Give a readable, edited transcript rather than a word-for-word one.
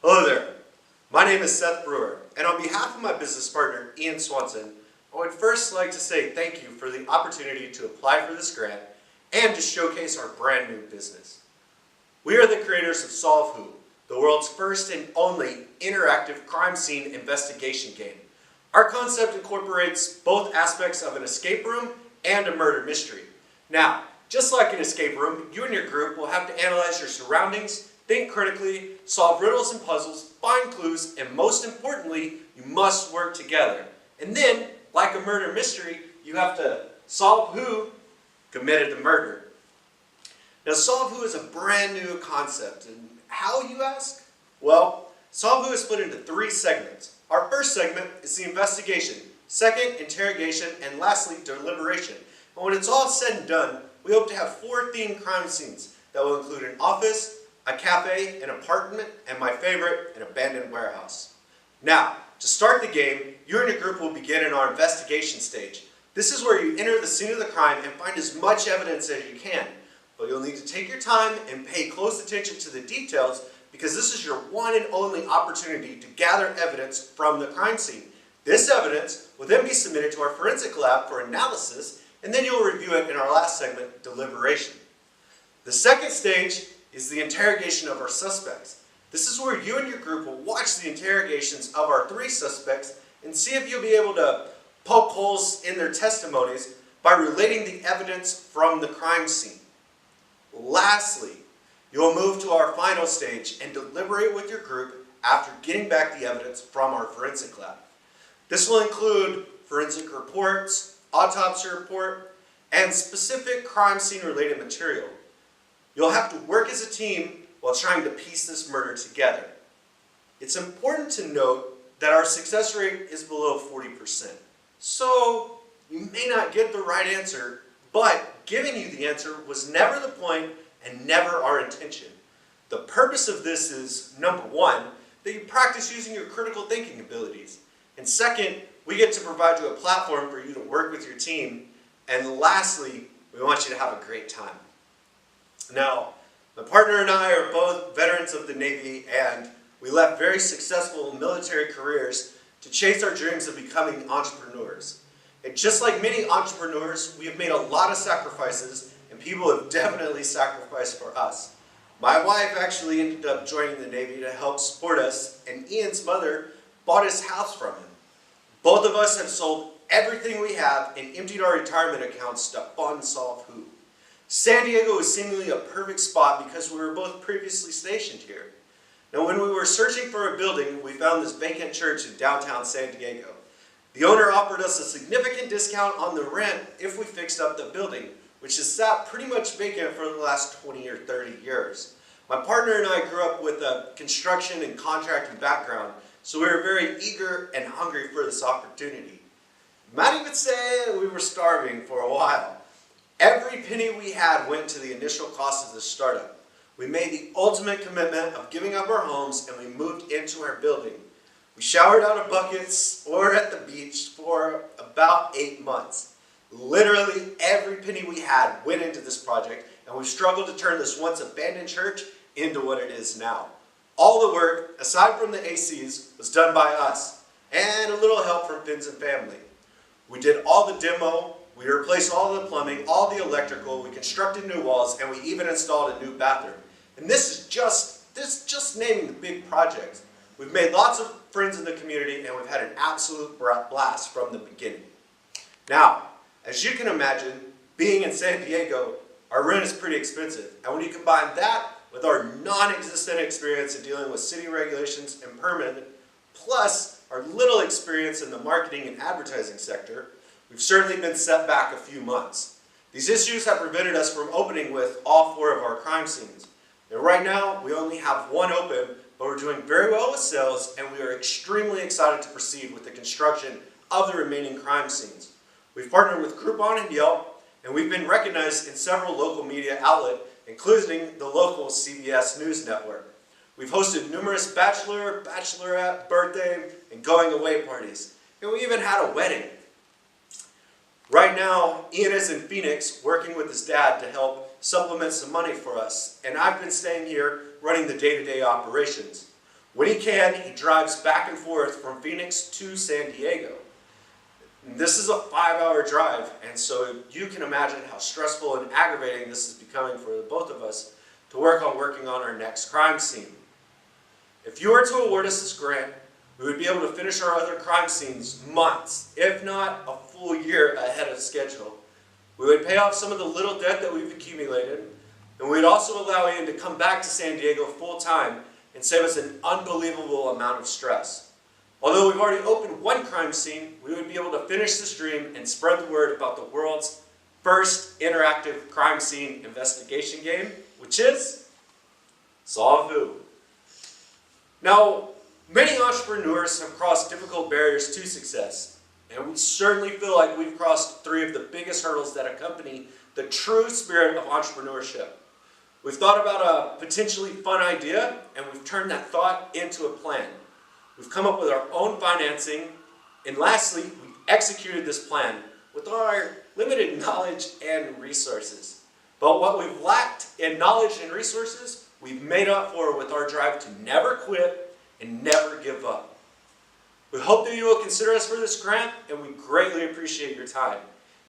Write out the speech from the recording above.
Hello there, my name is Seth Brewer, and on behalf of my business partner Ian Swanson, I would first like to say thank you for the opportunity to apply for this grant and to showcase our brand new business. We are the creators of Solve Who, the world's first and only interactive crime scene investigation game. Our concept incorporates both aspects of an escape room and a murder mystery. Now, just like an escape room, you and your group will have to analyze your surroundings, think critically, solve riddles and puzzles, find clues, and most importantly, you must work together. And then, like a murder mystery, you have to solve who committed the murder. Now, Solve Who is a brand new concept, and how, you ask? Well, Solve Who is split into 3 segments. Our first segment is the investigation, second, interrogation, and lastly, deliberation. And when it's all said and done, we hope to have 4 themed crime scenes that will include an office, a cafe, an apartment, and my favorite, an abandoned warehouse. Now, to start the game, you and your group will begin in our investigation stage. This is where you enter the scene of the crime and find as much evidence as you can. But you'll need to take your time and pay close attention to the details because this is your one and only opportunity to gather evidence from the crime scene. This evidence will then be submitted to our forensic lab for analysis, and then you'll review it in our last segment, deliberation. The second stage is the interrogation of our suspects. This is where you and your group will watch the interrogations of our 3 suspects and see if you'll be able to poke holes in their testimonies by relating the evidence from the crime scene. Lastly, you'll move to our final stage and deliberate with your group after getting back the evidence from our forensic lab. This will include forensic reports, autopsy report, and specific crime scene related material. You'll have to work as a team while trying to piece this murder together. It's important to note that our success rate is below 40%. So you may not get the right answer, but giving you the answer was never the point and never our intention. The purpose of this is, number 1, that you practice using your critical thinking abilities. And second, we get to provide you a platform for you to work with your team. And lastly, we want you to have a great time. Now, my partner and I are both veterans of the Navy, and we left very successful military careers to chase our dreams of becoming entrepreneurs. And just like many entrepreneurs, we have made a lot of sacrifices, and people have definitely sacrificed for us. My wife actually ended up joining the Navy to help support us, and Ian's mother bought his house from him. Both of us have sold everything we have and emptied our retirement accounts to fund Solve Who. San Diego is seemingly a perfect spot because we were both previously stationed here. Now, when we were searching for a building, we found this vacant church in downtown San Diego. The owner offered us a significant discount on the rent if we fixed up the building, which has sat pretty much vacant for the last 20 or 30 years. My partner and I grew up with a construction and contracting background, so we were very eager and hungry for this opportunity. Might even say we were starving for a while. Every penny we had went to the initial cost of the startup. We made the ultimate commitment of giving up our homes and we moved into our building. We showered out of buckets or at the beach for about 8 months. Literally every penny we had went into this project, and we struggled to turn this once abandoned church into what it is now. All the work, aside from the ACs, was done by us, and a little help from friends and family. We did all the demo, we replaced all the plumbing, all the electrical, we constructed new walls, and we even installed a new bathroom. And this is just naming the big projects. We've made lots of friends in the community, and we've had an absolute blast from the beginning. Now, as you can imagine, being in San Diego, our rent is pretty expensive. And when you combine that with our non-existent experience in dealing with city regulations and permitting, plus our little experience in the marketing and advertising sector, we've certainly been set back a few months. These issues have prevented us from opening with all 4 of our crime scenes. And right now, we only have 1 open, but we're doing very well with sales, and we are extremely excited to proceed with the construction of the remaining crime scenes. We've partnered with Groupon and Yelp, and we've been recognized in several local media outlets, including the local CBS News Network. We've hosted numerous bachelor, bachelorette, birthday, and going away parties. And we even had a wedding. Right now, Ian is in Phoenix working with his dad to help supplement some money for us, and I've been staying here running the day-to-day operations. When he can, he drives back and forth from Phoenix to San Diego. This is a 5-hour drive, and so you can imagine how stressful and aggravating this is becoming for the both of us to working on our next crime scene. If you were to award us this grant, we would be able to finish our other crime scenes months, if not a full year ahead of schedule. We would pay off some of the little debt that we've accumulated, and we'd also allow Ian to come back to San Diego full time and save us an unbelievable amount of stress. Although we've already opened one crime scene, we would be able to finish this dream and spread the word about the world's first interactive crime scene investigation game, which is Solve Who. Now, many entrepreneurs have crossed difficult barriers to success, and we certainly feel like we've crossed 3 of the biggest hurdles that accompany the true spirit of entrepreneurship. We've thought about a potentially fun idea, and we've turned that thought into a plan. We've come up with our own financing, and lastly, we've executed this plan with our limited knowledge and resources. But what we've lacked in knowledge and resources, we've made up for with our drive to never quit and never give up. We hope that you will consider us for this grant, and we greatly appreciate your time.